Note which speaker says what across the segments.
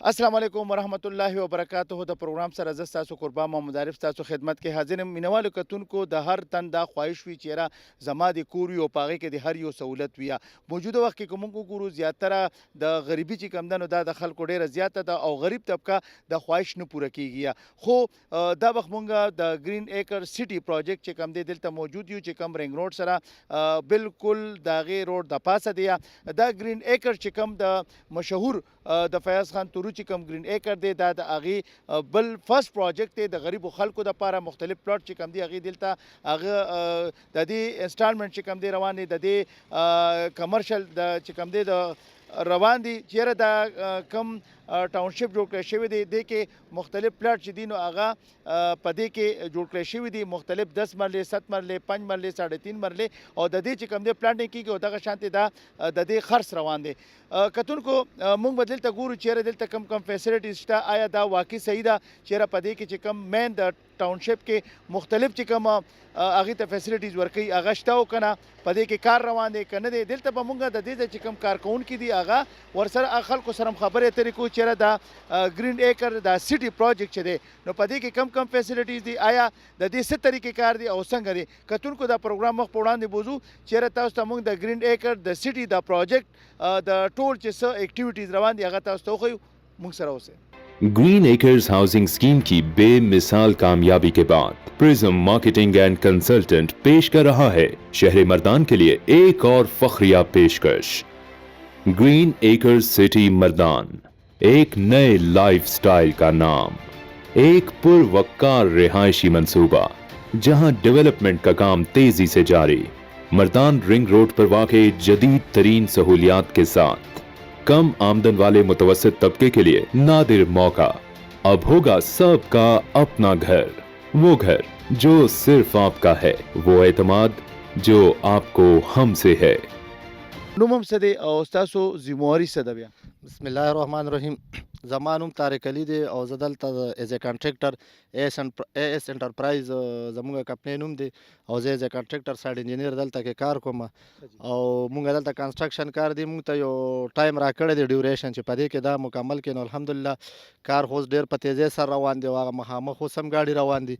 Speaker 1: السلام علیکم ورحمت الله وبرکاته د پروګرام سره زه تاسو قربان محمد عارف تاسو خدمت کې حاضر یم مینوالو کتونکو د هر تن دا خواهش وي چې را زما د کور یو پاغه کې د هر یو سہولت وي موجوده وخت کې کوم ګورو زیاتره د غریبي چې کم دنو دا د خلکو ډیره زیاته ده او غریب طبقه د خواهش نه پوره کیږي خو دا وخت مونږه د گرین ایکر سټي پروجیکټ چې کم دی دلته موجود یو چې کم رنګ روډ سره بالکل داغه روډ د پاسه دی دا گرین ایکر چې کم د مشهور د فیاض خان تورو چې کوم گرین ایکر دی دا د هغې بل فرست پروجیکټ دی د غریبو خلکو دپاره مختلف پلاټ چې کوم دی هغې دلته هغه د دې انسټالمنټ چې کوم دی روان دی د دې کمرشل د چې کوم دی د روان دي چیرې دا کم ټاونشپ جوړ کړی شوی دی دې کې مختلف پلاټ چې دي نو هغه په دې کې جوړ کړی شوي دي مختلف 10 مرلې 7 مرلې 5 مرلې 3.5 مرلې او د دې چې کوم دی پلانټینګ کیږي او دغه شانتې دا د دې خرڅ روان دی کتونکو موږ به دلته ګورو چیرې دلته کم کم فیسیلیټیز شته آیا دا واقعي صحیح ده چیرې په دې کې چې کم مین د ټاونشپ کې مختلف چې کوم هغې ته فیسیلیټیز ورکوي هغه شته او که نه په دې کې کار روان دی که نه دی دلته به مونږ د دې چې کوم کارکوونکي دي هغه ورسره خلکو سره هم خبرې اترې کوو چیرې دا گرین ایکر دا سټي پروجیکټ چې دی نو په دې کې کم کم فیسیلیټیز دي آیا د دې څه طریقې کار دی او څنګه دی کتونکو دا پروګرام مخ په وړاندې بوزو چیرې تاسو ته موږ د گرین ایکر د سټي دا پروجیکټ د ټول چې څه ایکټیویټیز روان دي هغه تاسو ته وښیو موږ سره اوسئ
Speaker 2: green acres housing scheme की बेमिसाल कामयाबी के बाद प्रिज्म मार्केटिंग एंड कंसल्टेंट पेश कर रहा है शहर मर्दान के लिए एक और फखरिया पेशकश। ग्रीन एकर्स सिटी मर्दान, एक नए लाइफस्टाइल का नाम, एक पुरवक्कार रिहायशी मंसूबा जहां डेवलपमेंट का काम तेजी से जारी। मर्दान रिंग रोड पर वाक़े जदीद तरीन सहूलियात के साथ कम आमदन वाले मुतवस्सित तबके के लिए नादिर मौका। अब होगा सबका अपना घर, वो घर जो सिर्फ आपका है, वो एतमाद जो आपको हमसे है।
Speaker 1: نوم هم څه دی او ستاسو ذمواري څه ده بیا
Speaker 3: بسم الله الرحمن الرحیم. زما نوم طارق علي دی او زه دلته ایز ا کنټریکټر AS انټرپرایز زموږ کمپنۍ نوم دی او زه ایز ا کنټریکټر سایډ انجینیر دلته کې کار کوم او مونږ دلته کنسټرکشن کار دی مونږ ته یو ټایم راکړی دی ډیوریشن چې په دې کې دا مکمل کړي نو الحمدلله کار خو ډېر په تیزۍ سره روان دی او هغه مخامخ اوس هم ګاډي روان دي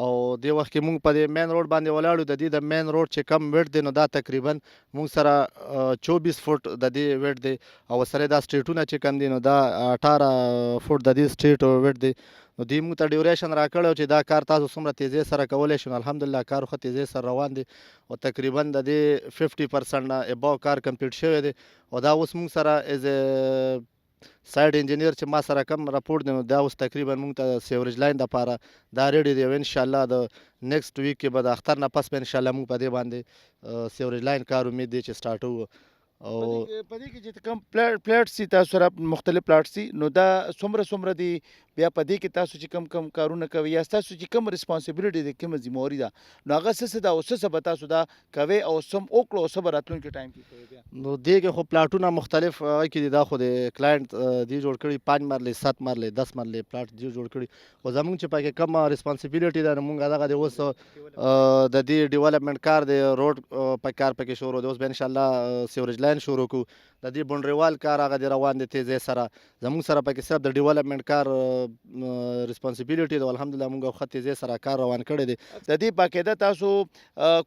Speaker 3: او دې وخت کې مونږ په دې مین روډ باندې ولاړو د دې د مین روډ چې کم ویډ دی نو دا تقریبا مونږ سره 24 فوټ د دې ویډ دی او سره دا سټریټونه چې کم دي نو دا 18 فوټ د دې سټریټ ویډ دی نو دې مونږ ته ډیوریشن راکړی چې دا کار تاسو څومره تیزۍ سره کولی شئ نو الحمدلله کار خو تیزۍ سره روان دی او تقریبا د دې 50% نه اباو کار کمپلیټ شوی دی او دا اوس مونږ سره ایز سایډ انجینیر چې ما سره کم راپورټ دی نو دا اوس تقریبا مونږ ته سیوریج لاین دپاره دا ریډي دی او انشاءالله د نیکسټ ویک کې به د اختر نه پس به انشاءالله مونږ په دې باندې سیوریج لاین کار امید دی چې سټارټ وو او
Speaker 1: په دې کې چې کوم پلاټ سي تاسو سره مختلف پلاټ سي نو دا څومره دي بیا په دې کې تاسو چې کم کارونه کوي یا تاسو چې کم ریسپانسیبিলিټي دي کوم ذمہواری ده نو هغه څه دا او څه به تاسو دا کوي او سم وکړو او صبر راتلونکي ټایم کې کوي بیا
Speaker 3: نو دې کې خو پلاټونه مختلف کې دي دا خو د کلاینټ دی جوړ کړي 5 مرلې 7 مرلې 10 مرلې پلاټ دی جوړ کړي خو زمونږ چې پکې کم ریسپانسیبিলিټي ده نو مونږ هغه د اوس د دې ډیولپمنٹ کار د روډ په کار پکې شروع دی اوس به انشاءالله سیوریج لاین شروع کوو د دې بونډریوال کار هغه دی روان دی تیزۍ سره زموږ سره پکې صرف د ډیولپمنٹ کار ریسپانسیبিলিټي ده الحمدلله مونږ خو تیزۍ سره کار روان کړی دی
Speaker 1: د دې باقاعده تاسو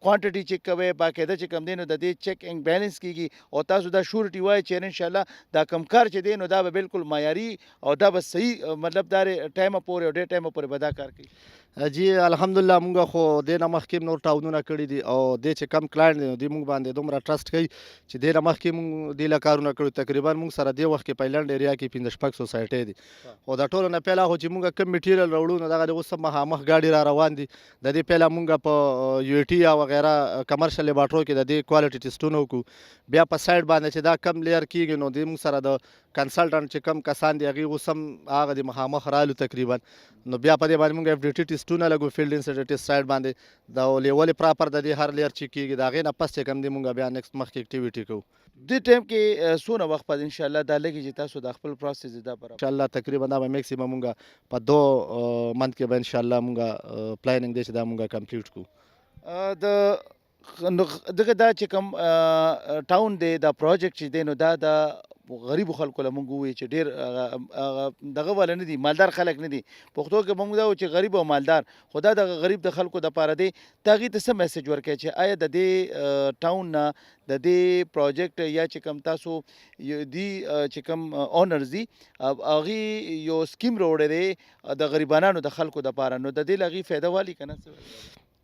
Speaker 1: کوانټیټي چیک کوئ باقاعده چې کم دی نو د دې چیک اینډ بیلنس کیږي او تاسو دا شورټي وایي چې انشاءالله دا کم کار چې دی نو دا به بالکل معیاري او دا به صحیح مطلب دا ټایمه پورې او ډېر ټایمه پورې به دا کار کوي
Speaker 3: جی الحمدلله مونږ خو دې نه مخکې نور ټاونونه کړي دي او دې چې کم کلاینټ دی نو دوی مونږ باندې دومره ټرسټ کوي چې دې نه مخکې مونږ دې له کارونه کړو تقریبا مونږ سره دې وخت کې په ایلنډ ایریا کې 15 سوسایټۍ دي او د ټولو نه پهله خو چې مونږ کم میټیریل راوړو نو دغه د اوس مخامخ ګاډي را روان دي د دې پهله مونږ په UAT یا وغیره کمرشل لیبارټرو کې د دې کوالټي ټیسټونه وکړو بیا په سایډ باندې چې دا کم لیر کیږي نو دې مونږ سره د کنسلټنټ چې کم کسان دي هغې اوس هم هغه د مخامخ رالو تقریبا نو بیا په دې باندې مونږ FDT ټیسټونه لګو فیلډ انسټیټیوټ سایډ باندې د لیول پراپر د دې هر لیر چیک کیږي د هغې نه پس چې کم دی مونږ بیا نیکسټ مخکې اکټیویټي کوو
Speaker 1: دې ټایم کې څونه وخت بعد انشاءالله دا لګي چې تاسو د خپل پروسس دا پر
Speaker 3: انشاءالله تقریبا دا به میکسیمم مونږ په 2 منت کې به انشاءالله مونږ پلانینګ دی چې دا مونږ کمپلیټ کوو
Speaker 1: د دغه دا چې کوم ټاون دی دا پروجیکټ چې دی نو دا د غریبو خلکو له مونږ ووایو چې ډېر دغه والا نه دي، مالدار خلک نه دي. پښتو کې مونږ دا وایو چې غریب او مالدار، خو دا د غریب د خلکو دپاره دی. ته هغې ته څه میسج ورکوې چې آیا د دې ټاون نه د دې پروجیکټ یا چې کوم تاسو دي چې کوم اونرز دي هغې یو سکیم راوړی دی د غریبانانو د خلکو دپاره، نو د دې له هغې فایده والي که نه؟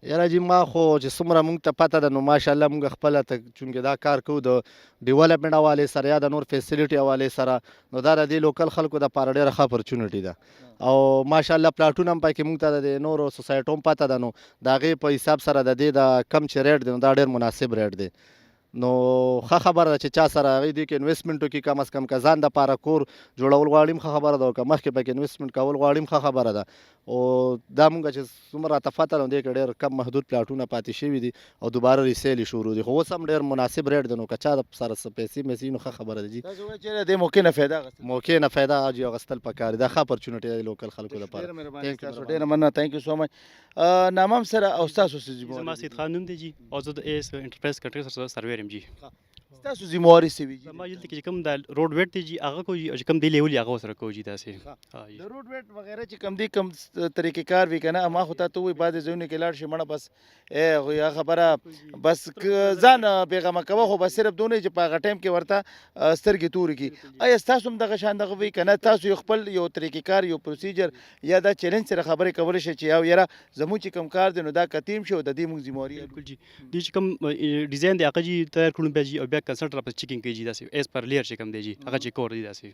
Speaker 3: یاره جی ما خو چې څومره مونږ ته پته ده نو ماشاءالله مونږ خپله ته چونکې دا کار کوو د ډیولپمنټ حوالې سره یا د نور فیسیلیټي حوالې سره، نو دا د دې لوکل خلکو دپاره ډېره ښه اپرچونټي ده او ماشاءالله پلاټونه هم پکې مونږ ته د نورو سوسایټو هم پته ده، نو د هغې په حساب سره د دې د کم چې ریټ دی نو دا ډېر مناسب ریټ دی. نو ښه خبره ده چې چا سره هغې دې کې انویسټمنټ وکړي، کم از کم که ځان دپاره کور جوړول غواړي هم ښه خبره ده، او که مخکې پکې انویسټمنټ کول غواړي هم ښه خبره ده. او دا مونږ چې څومره راته پته ده نو دې کې ډېر کم محدود پلاټونه پاتې شوي دي او دوباره ریسیل یې شروع دي، خو اوس هم ډېر مناسب ریټ دی، نو که چا سره څه پیسې میسې نو ښه خبره ده جي.
Speaker 1: تاسو وایئ چې د موقع نه فایده اخیستل،
Speaker 3: موقع نه فایده جي اخیستل پکار دي، دا ښه اپرچونټي ده د لوکل خلکو لپاره.
Speaker 1: ډېره مهرباني ستاسو، ډېره مننه، تhank you so much. نامم سره او ستاسو څه
Speaker 4: زما
Speaker 1: ذمهواري
Speaker 4: سید خان نوم دی جی او زه د ایس انټرپرایز کنټرکټر سره سرویر یم جی.
Speaker 1: ستاسو ذمهواري څه وي جي؟
Speaker 4: زما دلته کې چې کوم د روډ ویټ دی جی هغه کوو جي، او چې کوم دی لیول هغه ورسره کوو جي داسې.
Speaker 1: د روډ ویټ وغیره چې کوم دي کوم طریقې کار وي که نه، ما خو تا ته ووایي بعضې ځایونو کې لاړ شي مړه بس یا خبره بس ځان بېغمه کوه، خو بس صرف دونه چې په هغه ټایم کې ورته سترګې تورې کړي. آیا ستاسو هم دغه شان دغه وي که نه تاسو یو خپل یو طریقې کار یو پروسیجر یا دا چیلنج سره خبرې کولی شئ چې یاره زموږ چې کوم کار دی نو دا کتیم شي او د دې موږ ذمهواري
Speaker 4: بالکل جی. دی چې کوم ډیزاین دی هغه جی تیار کړو بیا جی، او بیا کنسلټر راپسې چیکینګ کوي جی داسې ایز پر لیر چې کوم دی جی هغه چې کور دی داسې.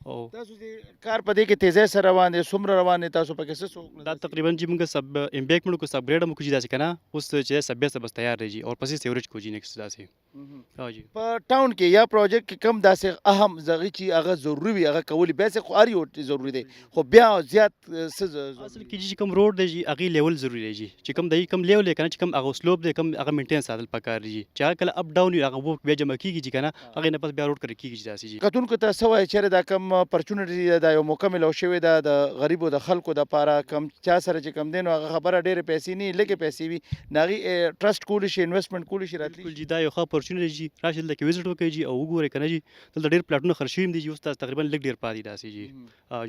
Speaker 4: او
Speaker 1: تاسو دې کار په دې کې تیزی سره روان دی، څومره روان دی تاسو پکې څه څوک
Speaker 4: دا تقریبا جی موږ سب امبیکمنټ کو سب ګریډ مو کو جی داسې کنه، اوس چې سب بیس بس تیار دی جی اور پسې سیوریج کو جی نیکسټ داسې. ها جی
Speaker 1: په ټاون کې یا پروجیکټ کې کم داسې اهم زغی چې هغه ضروري وي هغه کولی بیا خو هر یو ضروري دی، خو بیا زیات څه
Speaker 4: اصل کې جی کوم روډ دی جی هغه لیول ضروری دی جی، چې کوم دی کوم لیول کنه چې کوم هغه سلوپ دی کوم هغه مینټین ساتل پکار دی جی، چې هغه کله اپ ډاون هغه وو بیا جمع کیږي جی کنه هغه نه پس بیا روډ کړی کیږي داسې جی.
Speaker 1: کتونکو ته څه وایي چېرې دا کم اپرچونټي دا یو موقع میلاو شوې ده د غریبو د خلکو دپاره، کم چا سره چې کم دی نو هغه خبره ډېرې پیسې نه وي لږې پیسې وي نو هغې ټرسټ کولی شي انویسټمنټ کولی شي راتلی
Speaker 4: بالکل جی دا یو ښه اپورچونټي جی، راشي دلته کې وزټ وکړئ جی او وګورئ کنه جی دلته ډېر پلاټونه خرڅ شوي دي جی، اوس تقریبا لږ ډېر پاتې داسې جی،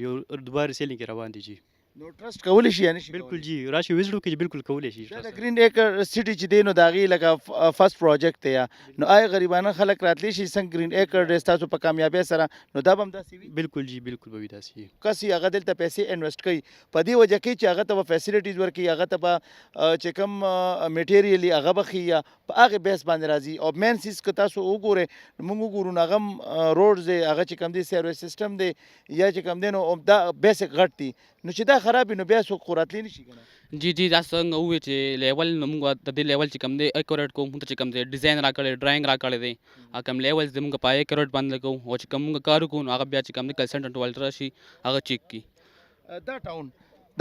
Speaker 4: یو دوباره سیلینګ کې روان دي جی.
Speaker 1: نو ټرسټ کولی شي یا نه شي؟
Speaker 4: بالکل جی راشي وزټ وکړئ جی بالکل کولی شي.
Speaker 1: دا د ګرین ایکر سټي چې دی نو د هغې لکه فرست پروجیکټ دی یا نو آیا غریبانه خلک راتلی شي څنګه ګرین ایکر دی ستاسو په کامیابۍ سره نو دا به هم داسې وي؟
Speaker 4: بالکل جی بالکل به وي داسې.
Speaker 1: کس یې هغه دلته پیسې انویسټ کوي په دې وجه کې چې هغه ته به فیسیلیټیز ورکوي، هغه ته به چې کوم میټیریل هغه به ښي یا په هغې بیس باندې راځي. او مین سیز که تاسو وګورئ موږ وګورو نو هغه هم روډز دی، هغه چې کوم دی سیرویس سیسټم دی یا چې کوم دی نو دا بیسک غټ دی، نو چې دا خراب وي نو بیا څوک خو راتلی نه شي که نه؟
Speaker 5: جی دا څنګه ووایي چې لیول نو موږ د دې لیول چې کوم دی اکوریټ کوو، موږ ته چې کوم دی ډیزاین راکړی ډرایینګ راکړی دی کوم لیول دی موږ په اکوریټ باندې کوو، او چې کوم موږ کار وکړو نو هغه بیا چې کوم دی کنسلټنټ والته راشي هغه چیک کړي.
Speaker 1: دا ټاون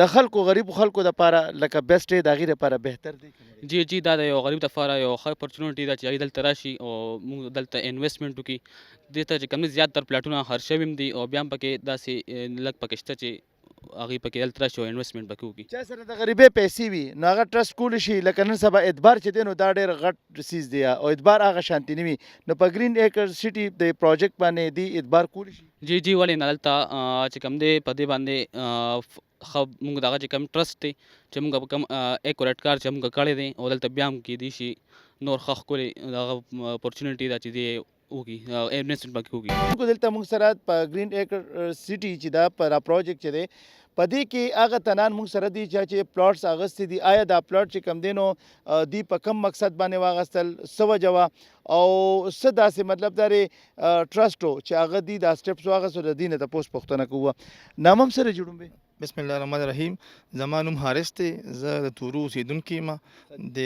Speaker 1: د خلکو غریبو خلکو دپاره لکه بیسټ دی د هغې دپاره بهتر دی؟
Speaker 5: جی دا د یو غریب دپاره یو ښه اپورچونټي ده چې هغې دلته راشي او موږ دلته انویسټمنټ وکړي. دې ته چې کوم دی زیاتره پلاټونه خرڅ شوي هم دي او بیا هم پکې داسې لږ پکې شته چې هغې پکې دلته راشي او انویسټمنټ پکې وکړي.
Speaker 1: چا سره د غریبۍ پیسې وي نو هغه ټرسټ کولی شي، لکه نن سبا اعتبار چې دی نو دا ډېر غټ څیز دی او اعتبار هغه شانتي نه وي، نو په ګرین ایکر سټي د پروجیکټ باندې دی اعتبار کولی شي؟
Speaker 5: جی ولې نه، دلته چې کوم دی په دې باندې ښه موږ دغه چې کوم ټرسټ دی چې موږ په کوم اکوریټ کار چې موږ کړی دی او دلته بیا هم کیدای شي نور ښه ښکلې دغه اپورچونټي ده چې دی وکړي انویسټمنټ پکې وکړي.
Speaker 1: دلته موږ سره په ګرین ایکر سټي چې دا پر پروجیکټ چې دی په دې کې هغه تنان موږ سره دي چې پلاټس اغوستي دي، آیا دا پلاټ چې کوم دی نو دی په کم مقصد باندې واغستل څه وجه وه او څه داسې مطلب دا ټرسټ و چې هغه دی دا سټپس واغستو د دې نه تپوس پوښتنه کوو. نامم سره جوړوم به
Speaker 6: بسم الله الرحمن الرحیم. زما نوم حارث دی، زه د تورو اوسېدونکی یم. د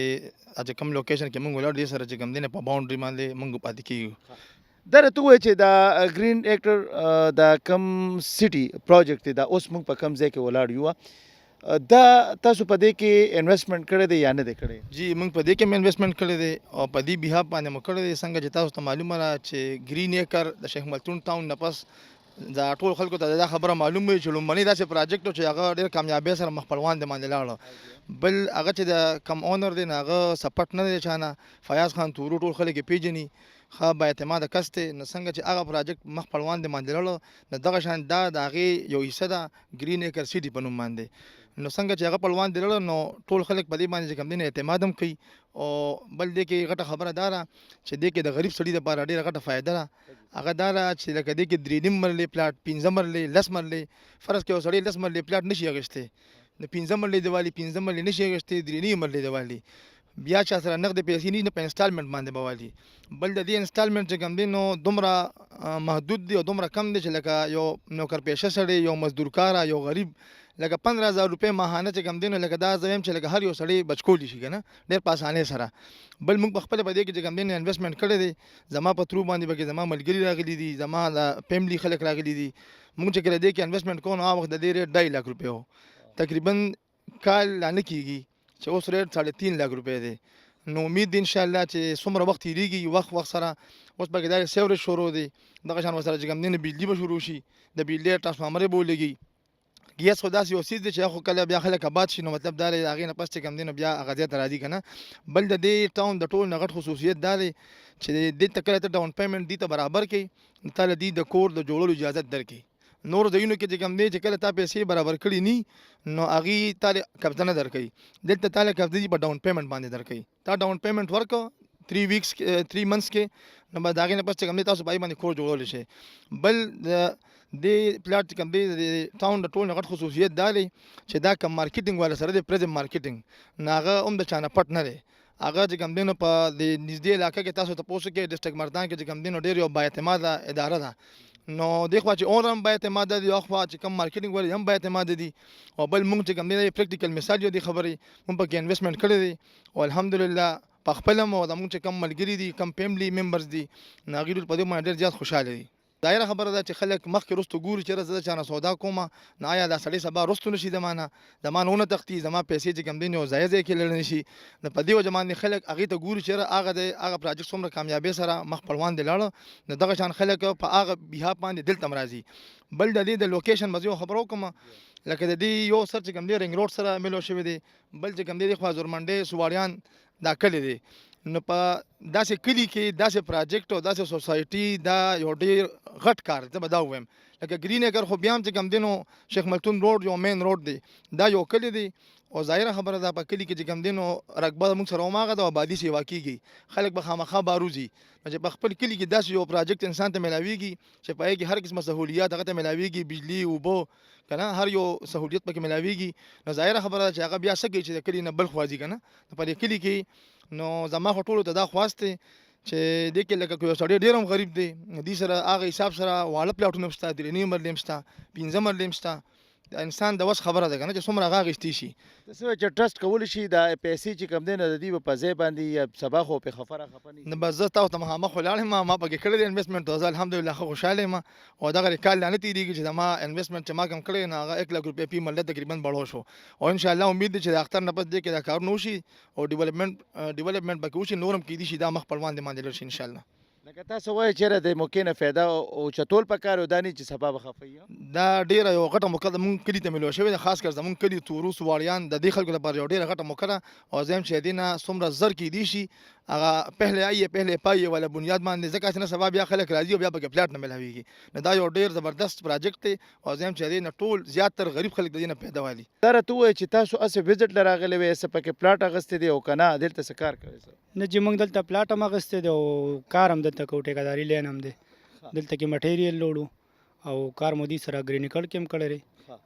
Speaker 6: چې کوم لوکیشن کې موږ ولاړ دې سره چې کوم دی نه په باونډري باندې موږ پاتې کېږو.
Speaker 1: دا راته ووایه چې دا ګرین ایکر دا کم سټي پروجیکټ دی دا اوس موږ په کم ځای کې ولاړ یو، دا تاسو په دې کې انویسټمنټ کړی دی یا نه دی کړی؟
Speaker 6: جی موږ په دې کې هم انویسټمنټ کړی دی او په دې بیهاف باندې مو کړی دی. څنګه چې تاسو ته معلومه ده چې ګرین ایکر د شیخ ملتون ټاون نه پس دا ټول خلکو ته دا خبره معلوم وي چې لومړنی داسې پروجیکټ و چې هغه ډېر کامیابۍ سره مخ پړوان د باندې لاړه. بل هغه چې د کم اونر دی نو هغه سپټ نه دی چا نه، فیاض خان تورو ټول خلک یې پېژني. ښه با اعتماده کس دی. نو څنګه چې هغه پراجیکټ مخ په روان دی باندې لاړو نو دغه شان دا د هغې یو حصه ده ګرین ایکر سیټي په نوم باندې. نو څنګه چې هغه په روان دی لاړو نو ټول خلک په دې باندې چې کوم دی اعتماد هم کوي. او بل دې کې غټه خبره دا ده چې دې کې د غریب سړي دپاره ډېره غټه فایده ده. هغه دا ده چې لکه دې کې 3.5 مرلې پلاټ 15 مرلې 10 مرلې فرض کړه یو سړی 10 مرلې پلاټ نشي اخیستی نو 15 مرلې دیوالي 15 مرلې نشي اخیستی 3.5 مرلې دیوالي بیا چا سره نقد پیسې نه په انسټالمنټ باندې بوالي. بل د دې انسټالمنټ چې کوم دی نو دومره محدود دی او دومره کم دی چې لکه یو نوکر پیشه سړی یو مزدور کاره یو غریب لکه 15,000 روپۍ ماهانه چې کوم دی نو لکه دا زه وایم چې لکه هر یو سړی بچ کولی شي که نه ډېر په اسانۍ سره. بل موږ په خپله په دې کې چې کوم دی انویسټمنټ کړی دی زما په ترو باندې پکې زما ملګري راغلي دي زما د فیملی خلک راغلي دي. موږ چې کله دې کې انویسټمنټ کوو نو هغه وخت د دې ریټ 2.5 لک روپۍ و تقریبا کال لا نه کېږي چې اوس ریټ 3.5 لک روپۍ دی. نو امید دی انشاءالله چې څومره وخت تېرېږي وخت سره اوس پکې دا سیوریج شروع دی دغه شان ورسره چې کوم دی نو بجلي به شروع شي د بجلۍ ټرانسفارمر به ولګي. ګیس خو داسې یو څیز دی چې هغه خو کله بیا خلک آباد شي نو مطلب دا دی د هغې نه پس چې کوم دی نو بیا هغه ځای ته راځي که نه. بل د دې ټاون د ټول نه غټ خصوصیت دا دی چې دې ته کله ته ډاون پیمنټ دې ته برابر کړي نو تا له دې د کور د جوړولو اجازت درکړي. نور ځایونو کې چې کوم دی چې کله تا پیسې برابر کړي ني نو هغې تا قبضه نه درکوي. دلته تا له قبضه په ډاون پیمنټ باندې درکوي. تا ډاون پیمنټ ورکړه 3 months کې نو بعد هغې نه پس چې کوم دی تاسو په هغې باندې کور جوړولی شئ. بل دې پلاټ چې کوم دی د ټاون د ټول نه غټ خصوصیت دا دی چې دا کم مارکیټینګ والا سره دی پرزم مارکیټینګ نو هغه هم د چا نه پټ نه دی. هغه چې کوم دی نو په د نږدې علاقه کې تاسو تپوس وکړئ ډسټرکټ مردان کې چې کوم دی نو ډېر یو بااعتماده اداره ده. نو دې خوا چې اونر هم بااعتماده دي او خوا چې کم مارکیټینګ والا هم بااعتماده دي. او بل موږ چې کوم دی پریکټیکل مثال یو دی خبرې موږ پکې انویسټمنټ کړی دی او الحمدلله په خپل هم او زموږ چې کم ملګري دي کم فیملی ممبرز دي نو هغوی ټول په دې باندې ډېر زیات خوشحاله دي. ظاهره خبره ده چې خلک مخکې رستو ګوري چې زه د چا نه سودا کوم نو آیا دا سړی سبا رستو نشي زما نه ونه تښتي زما پیسې چې کوم دی نو ځای ځای کې لړل نشي. نو په دې وجه باندې خلک هغې ته ګوري چې هغه پراجیکټ څومره کامیابۍ سره مخ په روان دی لاړه نو دغه شان خلک په هغه بیهاف باندې دلته هم راځي. بل د دې د لوکیشن به زه یو خبره وکړم لکه د دې یو سر چې کوم دی رنګ روډ سره ملو شوی دی. بل چې کوم دی خوا زورمنډۍ سواړیان دا کلی دی نو په داسې کلي کې داسې پراجیکټ او داسې سوسایټي دا یو ډېر غټ کار زه به دا ووایم. لکه ګرین ایکر خو بیا هم چې کوم دی نو شیخ ملتون روډ یو مین روډ دی دا یو کلی دی او ظاهره خبره ده په کلي کې چې کوم دی نو رقبه زموږ سره هماغه ده او آبادي سیوا کېږي خلک به خامخا باروځي. نو چې په خپل کلي کې داسې یو پراجیکټ انسان ته میلاویږي چې په هغې کې هر قسمه سهولیات هغه ته میلاویږي بجلي اوبه که نه هر یو سهولیت پکې میلاویږي نو ظاهره خبره ده چې هغه بیا څه کوي چې د کلي نه بل خوا ځي که نه په دې کلي کې نو زما خو ټولو ته دا خواست دی چې دې کې لکه یو سړی ډېر هم غریب دی دې سره هغه حساب سره واړه پلاټونه هم شته 3.5 مرلې هم شته 15 مرلې هم شته د انسان د وس خبره ده که نه چې څومره هغه اخیستې شي.
Speaker 1: څه چې ټرسټ کولی شي دا پیسې چې کوم دی نو د دې به په ځای باندې یا سبا خو پې خفه راخفه نه
Speaker 6: نو بس زه تاسو ته مخامخ ولاړ یم ما پکې کړی دی انویسټمنټ او زه الحمدلله ښه خوشحاله یم او دغه کال لا نه تېرېږي چې زما انویسټمنټ چې ما کوم کړی نو هغه 1 لک روپۍ په مرله تقریبا بړو شو او انشاءالله امید دی چې د اختر نه پس دې کې دا کارونه وشي او ډیولپمنټ پکې وشي نور هم کېدای شي دا مخ په وړاندې باندې لاړ شي انشاءالله.
Speaker 1: لکه تاسو وایئ چېرې د موقع نه فایده او چتول پکار او دا نه چې سبا به خفه وي.
Speaker 6: دا ډېره یو غټه موقع زموږ کلي ته میلو شوې ده خاص کر زموږ کلي توروس واړیان د دې خلکو لپاره یو ډېره غټه موقع ده او زه یم چې دې نه څومره زر کېدای شي هغه پهلې آیې پهلې پایې والا بنیاد باندې ځکه چې نه سبا بیا خلک راځي او بیا پکې پلاټ نه میلاویږي نو دا یو ډېر زبردست پراجیکټ دی او زه یم چې دې نه ټول زیاتر غریب خلک د دې نه پیدا والي.
Speaker 1: دا راته ووایئ چې تاسو هسې وزټ له راغلی وئ څه پکې پلاټ اخیستی دی او که نه دلته څه کار کوئ؟
Speaker 7: نه چې موږ دلته پلاټ هم اخیستی دی او کار هم دلته کوو ټیکهداري لین هم دی دلته کې مټیریل لوړو او کار مو دې سره ګرینیکل کې هم کړی دی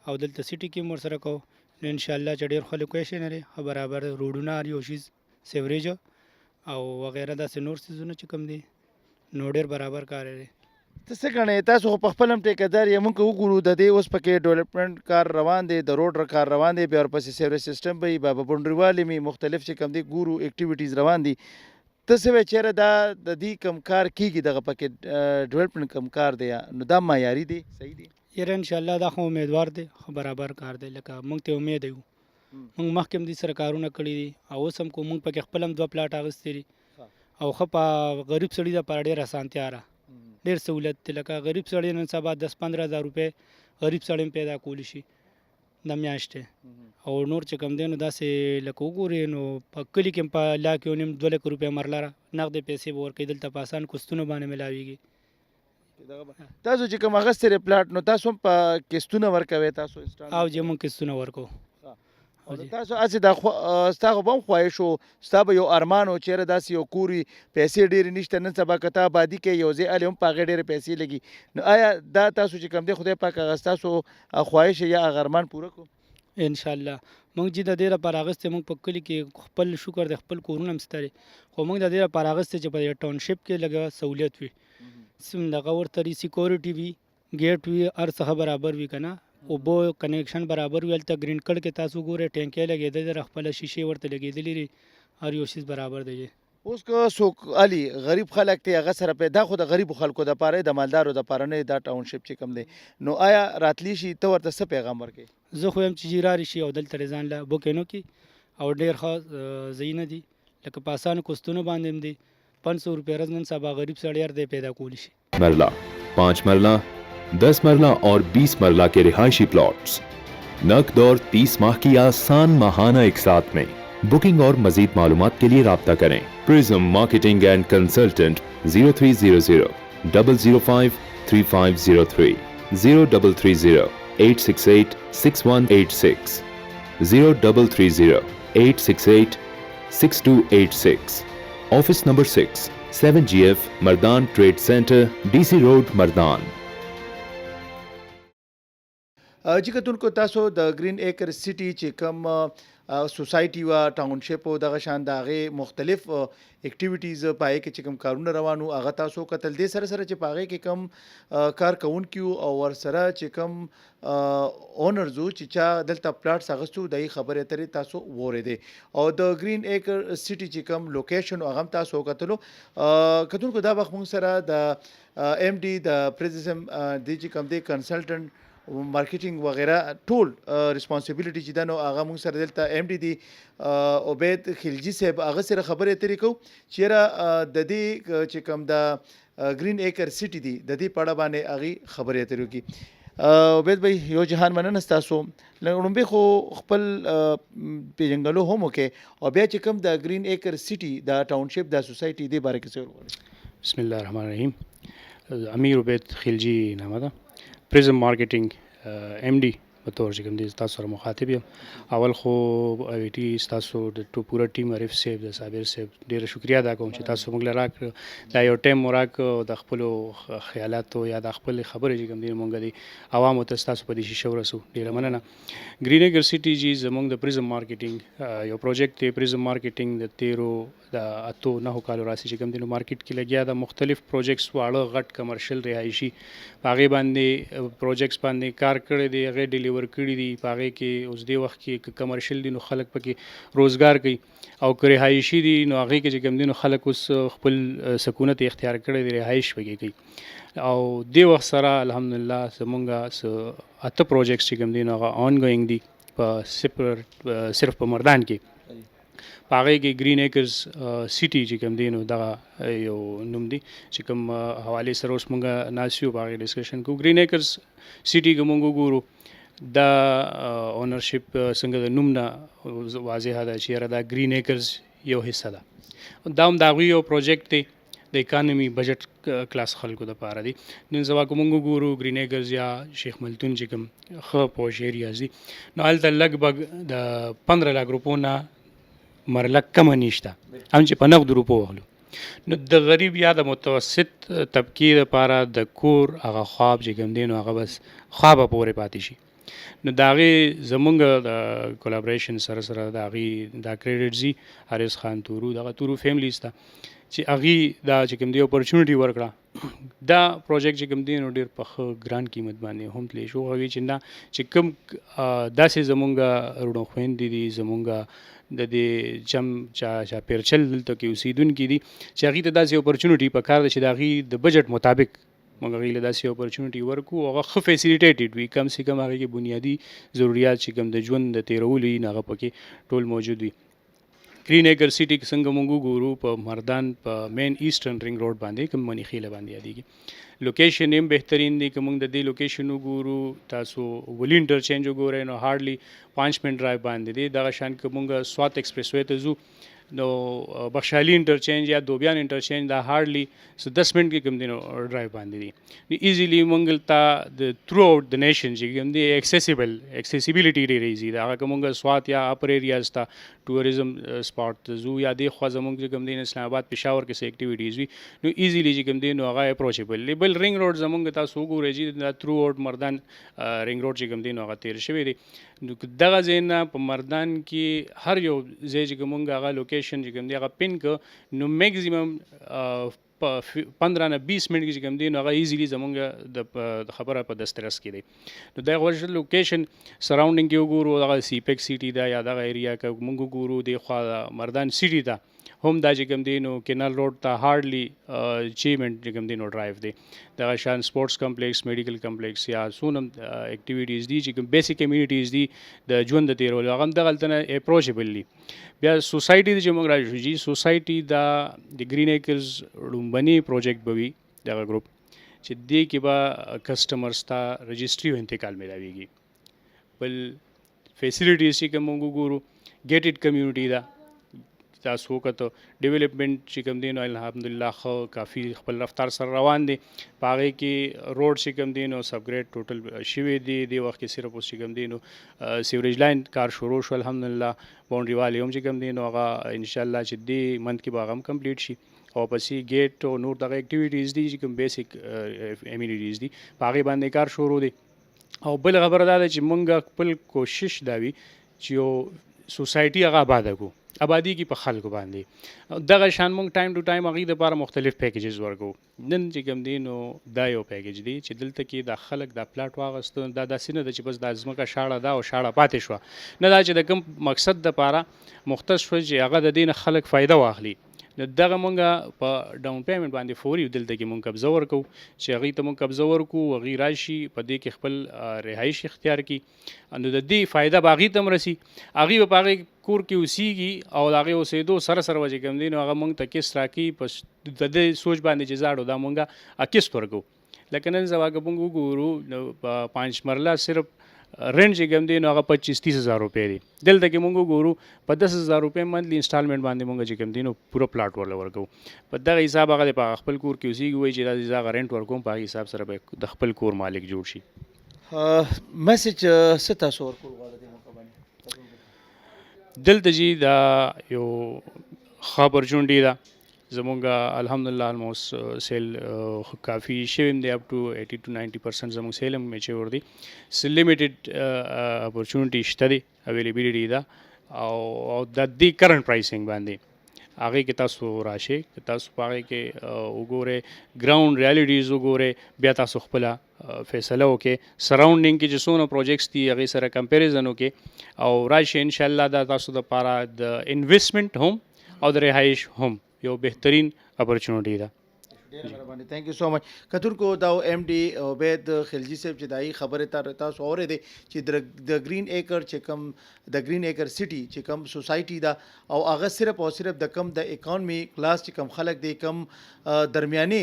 Speaker 7: او دلته سټي کې هم ورسره کوو نو انشاءالله چې ډېر ښه لوکیشن لري ښه برابر روډونه هر یو شیز سیوریج او وغیره داسې نور څیزونه چې کوم دي نو ډېر برابر کار دی.
Speaker 1: ته څه ګڼې تاسو خو په خپل هم ټیکهدار یې موږ وګورو د دې اوس پکې ډیولپمنټ کار روان دی د روډ کار روان دی بیا ورپسې سیوریج سیسټم به وي بیا به بونډریوالې مې مختلف چې کوم دی ګورو اکټیویټیز روان دي. ته څه وایې چېرې دا د دې کم کار کېږي دغه پکې ډیولپمنټ کم کار دی نو دا معیاري دی صحیح دی؟
Speaker 7: یاره انشاءالله دا خو امیدوار دی ښه برابر کار دی لکه موږ ته امید یو موږ مخکې هم دې سره کارونه کړي دي او اوس هم کوو موږ پکې خپل هم 2 پلاټ اخیستي دي او ښه په غریب سړي دپاره ډېر اسانتیا ده ډېر سهولت دی لکه غریب سړی نن سبا 10-15 هزار روپۍ غریب سړی هم پیدا کولی شي د میاشتې او نور چې کم دی نو داسې لکه وګورې نو په کلي کې هم په لا کې یو نیم 2 لک روپۍ مرله نغدې پیسې به ورکوي، دلته په اسان قسطونو باندې ملاویږي.
Speaker 1: تاسو چې کوم اخیستی پلاټ نو تاسو هم په قسطونه ورکوئ تاسو
Speaker 7: او چې موږ قسطونه ورکوو.
Speaker 1: او تاسو هسې دا ستا خو به هم خواهش و ستا به یو ارمان و چېرې داسې یو کور وي پیسې ډېرې نشته نن سبا که ته ابادي کوې یو ځای هلې هم په هغې ډېرې پیسې لګي نو آیا دا تاسو چې کوم دی خدای پاک هغه ستاسو خواهش یا هغه ارمان پوره کړو؟
Speaker 7: انشاءالله موږ چې د دې لپاره اخیستی موږ په کلي کې خپل شکر دی خپل کورونه هم شته دي خو موږ د دې لپاره اخیستی چې په ټاونشپ کې لږه سهولیت وي دغه ورته سیکورټي وي ګیټ وي هر څه برابر وي که نه اوبو کنیکشن برابر وي. هلته ګرین کډ کې تاسو ګورئ ټینکۍ لګېدلې ده خپله شیشې ورته لګېدلې دي هر یو شیز برابر دی.
Speaker 1: اوس که څوک علي غریب خلک دی هغه سره پیدا خو د غریبو خلکو دپاره د مالدارو دپاره نه دا ټاونشپ چې کوم دی نو آیا راتلی شي ته ورته څه پیغام ورکوې؟
Speaker 7: زه خو یم چې رارې شي او دلته یې ځان له بوکینو کې او ډېر ښه ځایونه دي لکه په اسانو قسطونو باندې هم دي 500 روپۍ ورځ نن سبا غریب سړی هر دی پیدا کولی شي.
Speaker 2: मरला 5 मरला 10 मरला और 20 मरला के रिहायशी प्लॉट्स नकद और 30 माह की आसान माहाना एक साथ में बुकिंग और मजीद मालूमात के लिए राब्ता करें prism marketing and consultant 0300 005 3503 0330 868 6186 0330 868 6286 office number 6 7GF Mardan trade centre DC road Mardan.
Speaker 1: چې کتونکو تاسو د گرین ایکر سیټي چې کوم سوسایټي وه ټاونشپ و دغه شان د هغې مختلف اکټیویټیز په هغې کې چې کوم کارونه روان وو هغه تاسو کتل دې سره سره چې په هغې کې کوم کار کوونکي وو او ورسره چې کوم اونرز وو چې چا دلته پلاټس اخیستي وو د هغې خبرې اترې تاسو واورېدې او د گرین ایکر سیټي چې کوم لوکیشن هغه هم تاسو وکتلو. کتونکو دا وخت موږ سره د ایم ډي د پریزم دی چې کوم دی کنسلټنټ مارکیټینګ وغیرہ ټول ریسپانسیبিলিټي چې دا نو هغه موږ سره دلته ایم ډي دی عبید خلجی صاحب هغه سره خبرې اترې کوو چېرې د دې چې کوم د گرین ایکر سیټي دی د دې په اړه باندې هغې خبرې اترې وکړي. عبید بھائی یو جهان مننه ستاسو لومبې خو خپل پیژنګلو هم وکړې او بیا چې کوم د گرین ایکر سیټي د ټاونشپ د سوسایټي دې باره کې څه وغواړئ؟
Speaker 4: بسم الله الرحمن الرحیم. امیر عبید خلجی نامه ده پریزم مارکیټینګ ایم ډي په طور چې کوم دی تاسو سره مخاطب یم. اول خو ایټي تاسو د پوره ټیم عارف صاحب د صابر صاحب ډېره شکریا ادا کوم چې تاسو موږ له راکړه دا یو ټایم مو راکړه د خپلو خیالاتو یا د خپل خبرې چې کوم دی موږ د عوامو ته تاسو په دې شیشه ورسو ډېره مننه. گرین ایکر سیټي جی زموږ د پریزم مارکیټینګ یو پروجیکټ دی پریزم مارکیټینګ د 13 کالو راسي چې کوم دی نو مارکیټ کې لګیا د مختلف پروجیکټس واړه غټ کمرشل رهایشي په هغې باندې پروجیکټس باندې کار کړی دی هغې ډیلیور کړي دي په هغې کې اوس دې وخت کې کمرشل دي نو خلک پکې روزګار کوي او که رهایشي دي نو هغې کې چې کوم دی نو خلک اوس خپل سکونت اختیار کړی دی رهایش پکې کوي او دې وخت سره الحمدلله زمونږ 8 پروجیکټس چې کوم دی نو هغه آن ګوینګ دي په صرف په مردان کې په هغې کې گرین ایکرز سیټي چې کوم دی نو دغه یو نوم دی چې کوم حوالې سره اوس مونږ ناست یو په هغې ډسکشن کوو. گرین ایکرز سیټي که مونږ وګورو دا اونرشپ څنګه د نوم نه واضحه ده چې یاره دا گرین ایکرز یو حصه ده دا هم د هغوی یو پروجیکټ دی د اکانومي بجټ کلاس خلکو دپاره دی. نن سبا که مونږ وګورو گرین ایکرز یا شیخ ملتون چې کوم ښه پوش ایریاز دي نو هلته لږ د 15 لک روپو نه مرله کمه نشته هم چې په نغدو روپو واخلو نو د غریب یا د متوسط طبقې دپاره د کور هغه خواب چې کوم دی نو هغه بس خوابه پورې پاتې شي نو د هغې زمونږ د کولابریشن سره سره د هغې دا کریډټ ځي حارث خان تورو دغه تورو فیملیز ته چې هغې دا چې کوم دی اپورچونټي ورکړه دا پروجیکټ چې کوم دی نو ډېر په ښه ګران قیمت باندې هم تللی شو هغوی چې نه چې کوم داسې زمونږ وروڼه خویندې دي زمونږ د دې جم چاپیرچل دلته کې اوسېدونکي دي چې هغوی ته داسې اپورچونټي په کار ده چې د هغوی د بجټ مطابق موږ هغوی له داسې اپورچونټي ورکړو هغه ښه فیسیلیټیټډ وي کم سے کم هغې کې بنیادي ضروریات چې کوم د ژوند د تېرولو وي نو هغه پکې ټول موجود وي. گرین ایکر سیټي کې څنګه مونږ ګورو په مردان په مین ایسټرن رنګ روډ باندې کوم منی خیله باندې یادېږي لوکیشن هم بهترین دی که مونږ د دې لوکیشن وګورو تاسو ولی انټرچینج وګورئ نو هارډلی 5 منټ ډرایو باندې دی دغه شان که مونږ سوات ایکسپریس وے ته ځو نو بخشالي انټرچینج یا دوبیان انټرچینج دا هارډلی 10 منټ کې کوم دی نو ډرایو باندې دی ایزیلی مونږ ته د تھرو آؤٹ د نیشن چې کوم دی ایکسیسیبিলিټي ډېر ایزي دا هغه مونږ سوات یا اپر ایریاز ته ټوریزم سپاٹ زو یا د خو زمونږ چې کوم دی اسلام آباد پېښور کې څه اکټیویټیز وي نو ایزیلی چې کوم دی نو هغه اپروچیبل بل رنګ روډ زمونږ تاسو وګورئ چې دا تھرو آؤٹ مردان رنګ روډ چې کوم دی نو هغه تیر شوی دی نو دغه ځای نه په مردان کې هر یو ځای چې مونږ هغه لوکیشن چې کوم دی هغه پین که نو میکزیمم په 15 نه 20 منټ کې چې کوم دی نو هغه ایزیلی زمونږ د خبره په دسترس کې دی نو دا غوښتل لوکیشن سراوندینګ کې وګورو دغه سیپیک سیټي دا یا دغه ایریا کې مونږ وګورو د خوا مردان سیټي دا هم دا چې کوم دی نو کینال روډ ته هارډلی 6 منټ چې کوم دی نو ډرایو دی دغه شان سپورټس کمپلیکس میډیکل کمپلیکس یا سونم اکټیویټیز دي چې کوم بیسیک کمیونټیز دي د ژوند د تیرولو هغه هم دغلته نه اپروچیبل دي بیا سوسایټي چې موږ راشو جی سوسایټي دا د گرین ایکرز لومبني پروجیکټ به وي دغه ګروپ چې دې کې به کسټمرز ته رجسټري او انتقال ملاویږي بل فیسیلیټیز چې کوم موږ ګورو ګیټډ کمیونټي دا تاسو وکړو ډیولپمنٹ چې کوم دی نو الحمدلله خو کافي خپل رفتار سره روان دی په هغې کې روډ چې کوم دی نو سبګریډ ټوټل شوی دی دې وخت کې صرف اوس چې کوم دی نو سیوریج لاین کار شروع شو الحمدلله باونډري والي هم چې کوم دی نو هغه انشاءالله چې دې منت کې به هغه هم کمپلیټ شي او پسې ګیټ او نور دغه اکټیویټیز دي چې کوم بیسیک امیونټیز دي په هغې باندې کار شروع دی او بل خبره دا ده چې مونږ خپل کوشش دا وي چې یو سوسایټي هغه آباده کړو آبادی کې په خلکو باندې دغه شان مونږ ټایم ټو ټایم هغې دپاره مختلف پیکیجز ورکو نن چې کوم دی نو دا یو پیکیج دی چې دلته کې دا خلک دا پلاټ واغسته دا داسې نه ده چې بس دا ځمکه شاړه ده او شاړه پاتې شوه نه دا چې د کوم مقصد دپاره مختص شوه چې هغه د دې نه خلک فایده واخلي نو دغه مونږ په ډاون پیمنټ باندې فوري دلته کې مونږ قبضه ورکو چې هغې ته مونږ قبضه ورکو هغې راشي په دې کې خپل رهایش اختیار کړي نو د دې فایده به هغې ته هم رسي هغې به په هغې کور کې اوسیږي او د هغې اوسېدو سره سره به چې کوم دی نو هغه مونږ ته کیست راکړي په د دې سوچ باندې چې زاړو دا مونږ کیست ورکو لکه نن سبا که مونږ وګورو نو په 5 مرله صرف رینټ چې کوم دی نو هغه 25-30 هزار روپۍ دی دلته کې مونږ وګورو په 10,000 روپۍ منتلي انسټالمنټ باندې مونږ چې کوم دی نو پوره پلاټ ورله ورکوو په دغه حساب هغه په خپل کور کې اوسېږي وایي چې دا زه هغه رینټ ورکوم په هغې حساب سره به د خپل کور مالک جوړ شي
Speaker 1: میسج څه تاسو ورکول غواړئ دې موقع باندې
Speaker 4: دلته جی دا یو ښه اپرچونټي ده زمونږ الحمدلله الموست سیل کافي شوی دی اپ ټو 80 to 90% زمونږ سیل هم میچور دی لیمیټډ اپرچونټي شته دی اویلیبیلیټي ده او د دې کرنٹ پرایسنګ باندې هغې کې تاسو راشئ که تاسو په هغې کې وګورئ ګراوند ریالټیز وګورئ بیا تاسو خپله فیصله وکړئ سراونډینګ کې چې څونه پروجیکټس دي هغې سره کمپیریزن وکړئ او راشئ انشاءالله دا تاسو دپاره د انویسټمنټ هم او د رهایش هم یو بهترین اپرچونټي ده
Speaker 1: ډېره مهرباني تھینک یو سو مچ کتونکو دا ایم ډي عبید خلجي صاحب چې دای خبره تاسو اورېدې چې د گرین ایکر چې کم د گرین ایکر سیټي چې کم سوسایټي دا او هغه صرف او صرف د کم د اکانومي کلاس چې کم خلک دی کم درمیاني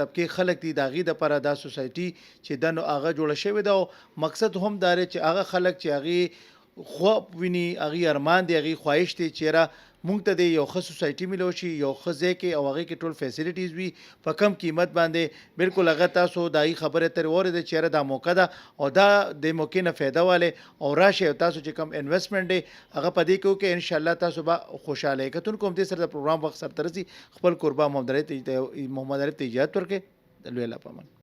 Speaker 1: طبقه خلک دي داغي د پر دا سوسایټي چې د نو هغه جوړ شوی دا مقصد هم دار چې هغه خلک چې هغه خو ویني هغه ارمان دی هغه خواهش دی چې مونږ ته د یو ښه سوسایټي میلو شي یو ښه ځای کې او هغې کې ټول فیسیلیټیز وي په کم قیمت باندې بالکل هغه تاسو د هغې خبرې ترې واورېده چې یاره دا موقع ده او دا د موقع نه فایده والی او راشئ او تاسو چې کم انویسټمنټ دی هغه په دې کې وکړئ انشاءالله تاسو به خوشحاله یې کتونکو همدې سره د پروګرام وخت سرته رسي خپل کوربه محمد عارف ته اجازت ورکړئ د لوی الله په امان